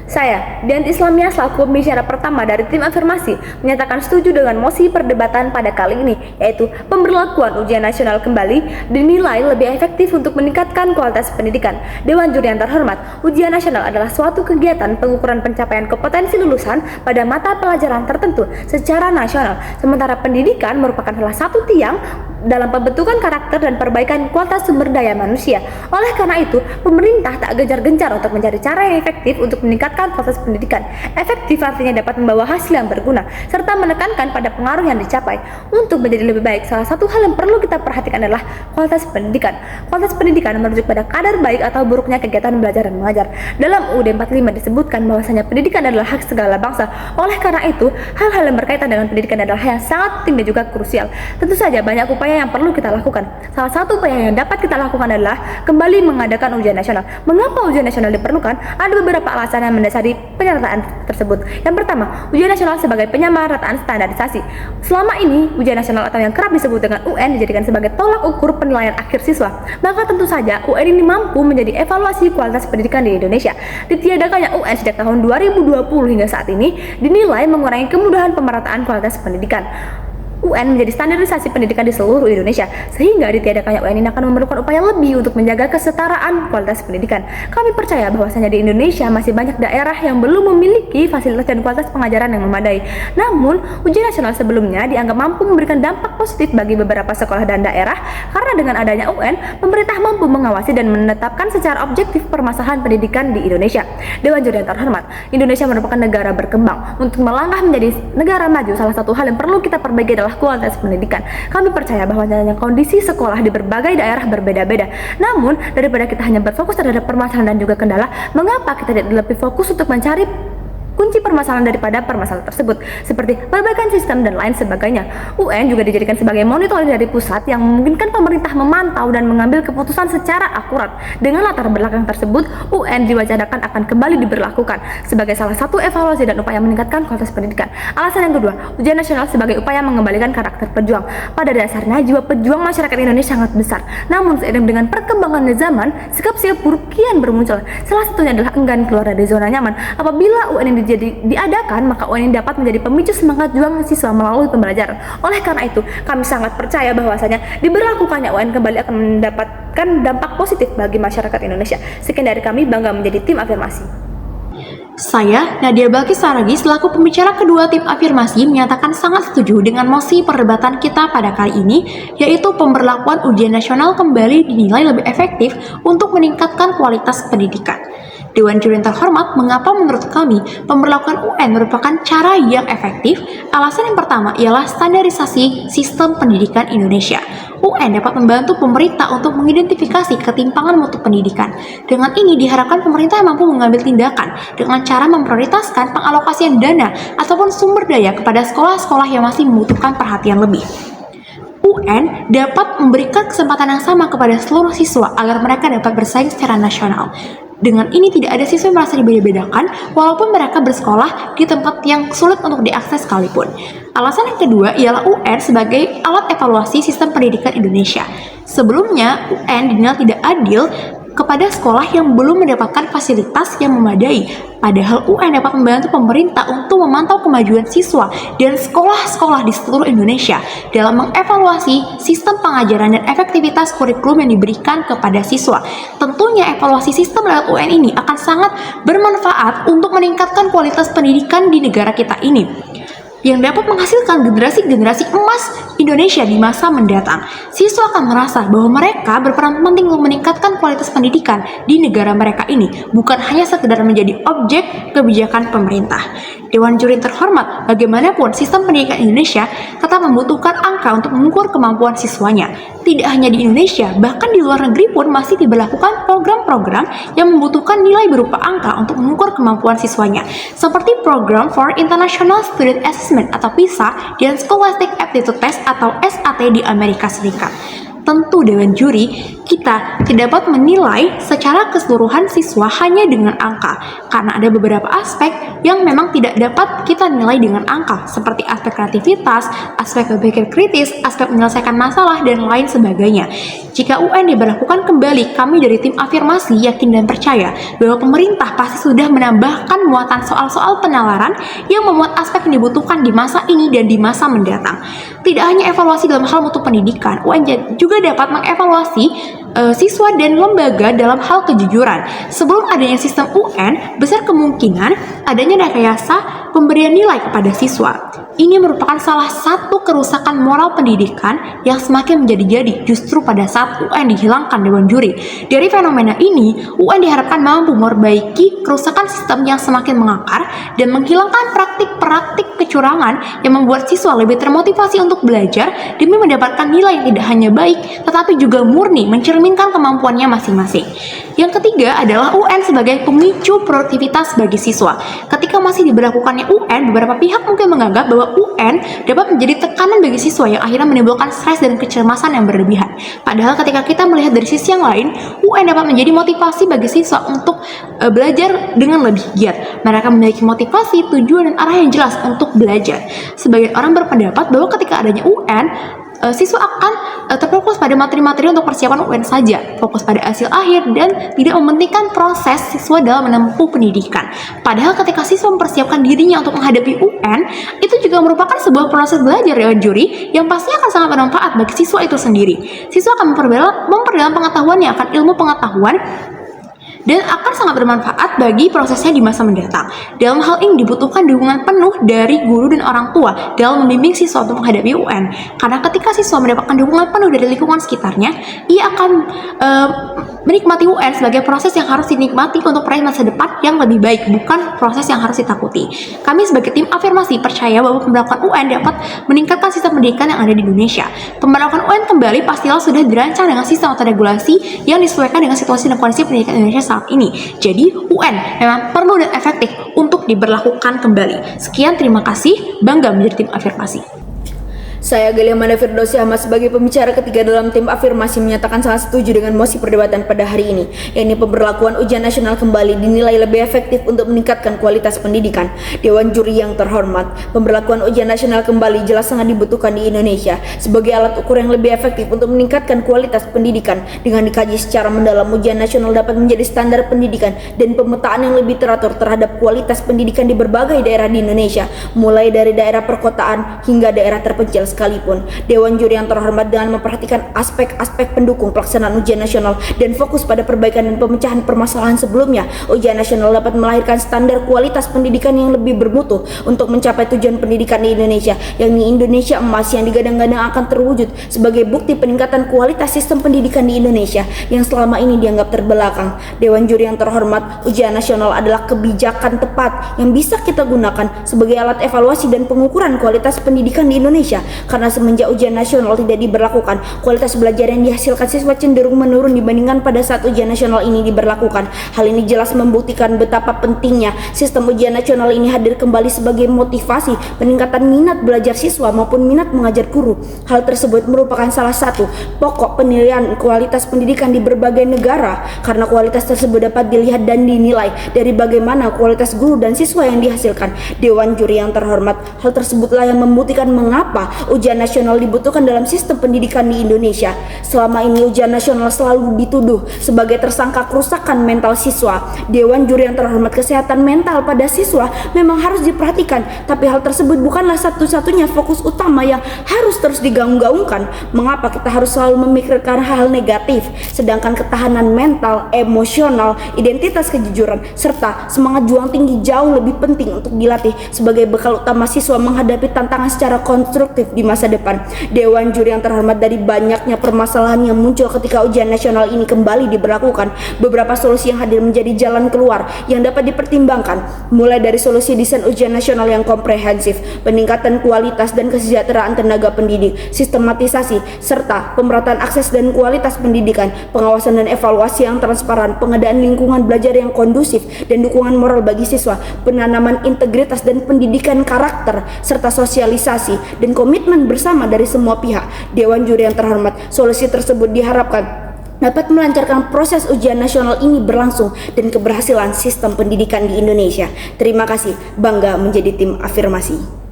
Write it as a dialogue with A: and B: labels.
A: Saya, Dian Islamia selaku pembicara pertama dari tim afirmasi, menyatakan setuju dengan mosi perdebatan pada kali ini, yaitu pemberlakuan ujian nasional kembali dinilai lebih efektif untuk meningkatkan kualitas pendidikan. Dewan Juri yang terhormat, ujian nasional adalah suatu kegiatan pengukuran pencapaian kompetensi lulusan pada mata pelajaran tertentu secara nasional, sementara pendidikan merupakan salah satu tiang dalam pembentukan karakter dan perbaikan kualitas sumber daya manusia. Oleh karena itu, pemerintah tak gencar-gencar untuk mencari cara yang efektif untuk meningkatkan kualitas pendidikan. Efektif artinya dapat membawa hasil yang berguna, serta menekankan pada pengaruh yang dicapai. Untuk menjadi lebih baik, salah satu hal yang perlu kita perhatikan adalah kualitas pendidikan. Kualitas pendidikan merujuk pada kadar baik atau buruknya kegiatan belajar dan mengajar. Dalam UUD 45 disebutkan bahwasanya pendidikan adalah hak segala bangsa. Oleh karena itu, hal-hal yang berkaitan dengan pendidikan adalah hal yang sangat penting dan juga krusial. Tentu saja banyak upaya yang perlu kita lakukan. Salah satu upaya yang dapat kita lakukan adalah kembali mengadakan ujian nasional. Mengapa ujian nasional diperlukan? Ada beberapa alasan yang mendasari penyerataan tersebut. Yang pertama, ujian nasional sebagai penyamarataan standarisasi. Selama ini, ujian nasional atau yang kerap disebut dengan UN dijadikan sebagai tolak ukur penilaian akhir siswa. Maka tentu saja UN ini mampu menjadi evaluasi kualitas pendidikan di Indonesia. Ditiadakannya UN sejak tahun 2020 hingga saat ini dinilai mengurangi kemudahan pemerataan kualitas pendidikan. UN menjadi standarisasi pendidikan di seluruh Indonesia, sehingga ditiadakannya UN ini akan memerlukan upaya lebih untuk menjaga kesetaraan kualitas pendidikan. Kami percaya bahwasanya di Indonesia masih banyak daerah yang belum memiliki fasilitas dan kualitas pengajaran yang memadai. Namun, ujian nasional sebelumnya dianggap mampu memberikan dampak positif bagi beberapa sekolah dan daerah, karena dengan adanya UN, pemerintah mampu mengawasi dan menetapkan secara objektif permasalahan pendidikan di Indonesia. Dewan Juri yang terhormat, Indonesia merupakan negara berkembang. Untuk melangkah menjadi negara maju, salah satu hal yang perlu kita perbaiki adalah kualitas pendidikan. Kami percaya bahwa kondisi sekolah di berbagai daerah berbeda-beda. Namun, daripada kita hanya berfokus terhadap permasalahan dan juga kendala, mengapa kita tidak lebih fokus untuk mencari kunci permasalahan daripada permasalahan tersebut, seperti perbaikan sistem dan lain sebagainya. UN juga dijadikan sebagai monitoring dari pusat yang memungkinkan pemerintah memantau dan mengambil keputusan secara akurat. Dengan latar belakang tersebut, UN diwacanakan akan kembali diberlakukan sebagai salah satu evaluasi dan upaya meningkatkan kualitas pendidikan. Alasan yang kedua, ujian nasional sebagai upaya mengembalikan karakter pejuang. Pada dasarnya, jiwa pejuang masyarakat Indonesia sangat besar. Namun, seiring dengan perkembangan zaman, sikap-sikap buruk kian bermunculan. Salah satunya adalah enggan keluar dari zona nyaman. Apabila UN diadakan, maka UN ini dapat menjadi pemicu semangat juang siswa melalui pembelajaran. Oleh karena itu, kami sangat percaya bahwasanya diberlakukannya UN kembali akan mendapatkan dampak positif bagi masyarakat Indonesia. Sekian dari kami, bangga menjadi tim afirmasi.
B: Saya, Nadia Balkis Saragi, selaku pembicara kedua tim afirmasi, menyatakan sangat setuju dengan mosi perdebatan kita pada kali ini, yaitu pemberlakuan ujian nasional kembali dinilai lebih efektif untuk meningkatkan kualitas pendidikan. Dewan Juri yang terhormat, mengapa menurut kami pemberlakuan UN merupakan cara yang efektif? Alasan yang pertama ialah standarisasi sistem pendidikan Indonesia. UN dapat membantu pemerintah untuk mengidentifikasi ketimpangan mutu pendidikan. Dengan ini diharapkan pemerintah mampu mengambil tindakan dengan cara memprioritaskan pengalokasian dana ataupun sumber daya kepada sekolah-sekolah yang masih membutuhkan perhatian lebih. UN dapat memberikan kesempatan yang sama kepada seluruh siswa agar mereka dapat bersaing secara nasional. Dengan ini tidak ada siswa yang merasa dibeda-bedakan walaupun mereka bersekolah di tempat yang sulit untuk diakses sekalipun. Alasan yang kedua ialah UN sebagai alat evaluasi sistem pendidikan Indonesia. Sebelumnya, UN dinilai tidak adil kepada sekolah yang belum mendapatkan fasilitas yang memadai. Padahal UN dapat membantu pemerintah untuk memantau kemajuan siswa dan sekolah-sekolah di seluruh Indonesia dalam mengevaluasi sistem pengajaran dan efektivitas kurikulum yang diberikan kepada siswa. Tentunya evaluasi sistem lewat UN ini akan sangat bermanfaat untuk meningkatkan kualitas pendidikan di negara kita ini, yang dapat menghasilkan generasi-generasi emas Indonesia di masa mendatang. Siswa akan merasa bahwa mereka berperan penting untuk meningkatkan kualitas pendidikan di negara mereka ini, bukan hanya sekedar menjadi objek kebijakan pemerintah. Dewan Juri terhormat, bagaimanapun sistem pendidikan Indonesia tetap membutuhkan angka untuk mengukur kemampuan siswanya. Tidak hanya di Indonesia, bahkan di luar negeri pun masih diberlakukan program-program yang membutuhkan nilai berupa angka untuk mengukur kemampuan siswanya, seperti program for International Student Assessment atau PISA dan Scholastic Aptitude Test atau SAT di Amerika Serikat. Tentu Dewan Juri, kita tidak dapat menilai secara keseluruhan siswa hanya dengan angka, karena ada beberapa aspek yang memang tidak dapat kita nilai dengan angka, seperti aspek kreativitas, aspek berpikir kritis, aspek menyelesaikan masalah, dan lain sebagainya. Jika UN diberlakukan kembali, kami dari tim afirmasi yakin dan percaya bahwa pemerintah pasti sudah menambahkan muatan soal-soal penalaran yang memuat aspek yang dibutuhkan di masa ini dan di masa mendatang. Tidak hanya evaluasi dalam hal mutu pendidikan, UN juga dapat mengevaluasi siswa dan lembaga dalam hal kejujuran. Sebelum adanya sistem UN, besar kemungkinan adanya rekayasa pemberian nilai kepada siswa. Ini merupakan salah satu kerusakan moral pendidikan yang semakin menjadi-jadi justru pada saat UN dihilangkan Dewan Juri. Dari fenomena ini, UN diharapkan mampu memperbaiki kerusakan sistem yang semakin mengakar dan menghilangkan praktik-praktik kecurangan yang membuat siswa lebih termotivasi untuk belajar demi mendapatkan nilai yang tidak hanya baik, tetapi juga murni mencerminkan kemampuannya masing-masing. Yang ketiga adalah UN sebagai pemicu produktivitas bagi siswa. Ketika masih diberlakukannya UN, beberapa pihak mungkin menganggap bahwa UN dapat menjadi tekanan bagi siswa yang akhirnya menimbulkan stres dan kecemasan yang berlebihan. Padahal ketika kita melihat dari sisi yang lain, UN dapat menjadi motivasi bagi siswa untuk belajar dengan lebih giat. Mereka memiliki motivasi, tujuan, dan arah yang jelas untuk belajar. Sebagian orang berpendapat bahwa ketika adanya UN, siswa akan terfokus pada materi-materi untuk persiapan UN saja, fokus pada hasil akhir, dan tidak mementingkan proses siswa dalam menempuh pendidikan. Padahal ketika siswa mempersiapkan dirinya untuk menghadapi UN, itu juga merupakan sebuah proses belajar Dewan Juri yang pastinya akan sangat bermanfaat bagi siswa itu sendiri. Siswa akan memperdalam pengetahuannya akan ilmu pengetahuan dan akan sangat bermanfaat bagi prosesnya di masa mendatang. Dalam hal ini dibutuhkan dukungan penuh dari guru dan orang tua dalam membimbing siswa untuk menghadapi UN. Karena ketika siswa mendapatkan dukungan penuh dari lingkungan sekitarnya, ia akan menikmati UN sebagai proses yang harus dinikmati untuk meraih masa depan yang lebih baik, bukan proses yang harus ditakuti. Kami sebagai tim afirmasi percaya bahwa pemberlakuan UN dapat meningkatkan sistem pendidikan yang ada di Indonesia. Pemberlakuan UN kembali pastilah sudah dirancang dengan sistem atau regulasi yang disesuaikan dengan situasi dan kondisi pendidikan Indonesia saat ini. Jadi UN memang perlu dan efektif untuk diberlakukan kembali. Sekian, terima kasih. Bangga menjadi tim afirmasi.
A: Saya Galiamanda Firdausi Ahmad sebagai pembicara ketiga dalam tim afirmasi menyatakan sangat setuju dengan mosi perdebatan pada hari ini, yakni pemberlakuan ujian nasional kembali dinilai lebih efektif untuk meningkatkan kualitas pendidikan. Dewan Juri yang terhormat, pemberlakuan ujian nasional kembali jelas sangat dibutuhkan di Indonesia sebagai alat ukur yang lebih efektif untuk meningkatkan kualitas pendidikan. Dengan dikaji secara mendalam, ujian nasional dapat menjadi standar pendidikan dan pemetaan yang lebih teratur terhadap kualitas pendidikan di berbagai daerah di Indonesia, mulai dari daerah perkotaan hingga daerah terpencil sekalipun. Dewan Juri yang terhormat dengan memperhatikan aspek-aspek pendukung pelaksanaan ujian nasional dan fokus pada perbaikan dan pemecahan permasalahan sebelumnya, ujian nasional dapat melahirkan standar kualitas pendidikan yang lebih bermutu untuk mencapai tujuan pendidikan di Indonesia, yakni Indonesia Emas yang digadang-gadang akan terwujud sebagai bukti peningkatan kualitas sistem pendidikan di Indonesia yang selama ini dianggap terbelakang. Dewan Juri yang terhormat, ujian nasional adalah kebijakan tepat yang bisa kita gunakan sebagai alat evaluasi dan pengukuran kualitas pendidikan di Indonesia. Karena semenjak ujian nasional tidak diberlakukan, kualitas belajar yang dihasilkan siswa cenderung menurun dibandingkan pada saat ujian nasional ini diberlakukan. Hal ini jelas membuktikan betapa pentingnya sistem ujian nasional ini hadir kembali sebagai motivasi peningkatan minat belajar siswa maupun minat mengajar guru. Hal tersebut merupakan salah satu pokok penilaian kualitas pendidikan di berbagai negara, karena kualitas tersebut dapat dilihat dan dinilai dari bagaimana kualitas guru dan siswa yang dihasilkan. Dewan Juri yang terhormat, hal tersebutlah yang membuktikan mengapa ujian nasional dibutuhkan dalam sistem pendidikan di Indonesia. Selama ini ujian nasional selalu dituduh sebagai tersangka kerusakan mental siswa. Dewan Juri yang terhormat, kesehatan mental pada siswa memang harus diperhatikan, tapi hal tersebut bukanlah satu-satunya fokus utama yang harus terus digaung-gaungkan. Mengapa kita harus selalu memikirkan hal negatif, sedangkan ketahanan mental, emosional, identitas kejujuran, serta semangat juang tinggi jauh lebih penting untuk dilatih sebagai bekal utama siswa menghadapi tantangan secara konstruktif di masa depan. Dewan Juri yang terhormat, dari banyaknya permasalahan yang muncul ketika ujian nasional ini kembali diberlakukan, beberapa solusi yang hadir menjadi jalan keluar yang dapat dipertimbangkan, mulai dari solusi desain ujian nasional yang komprehensif, peningkatan kualitas dan kesejahteraan tenaga pendidik, sistematisasi serta pemerataan akses dan kualitas pendidikan, pengawasan dan evaluasi yang transparan, pengadaan lingkungan belajar yang kondusif dan dukungan moral bagi siswa, penanaman integritas dan pendidikan karakter serta sosialisasi dan komitmen bersama dari semua pihak. Dewan Juri yang terhormat, solusi tersebut diharapkan dapat melancarkan proses ujian nasional ini berlangsung dan keberhasilan sistem pendidikan di Indonesia. Terima kasih, bangga menjadi tim afirmasi.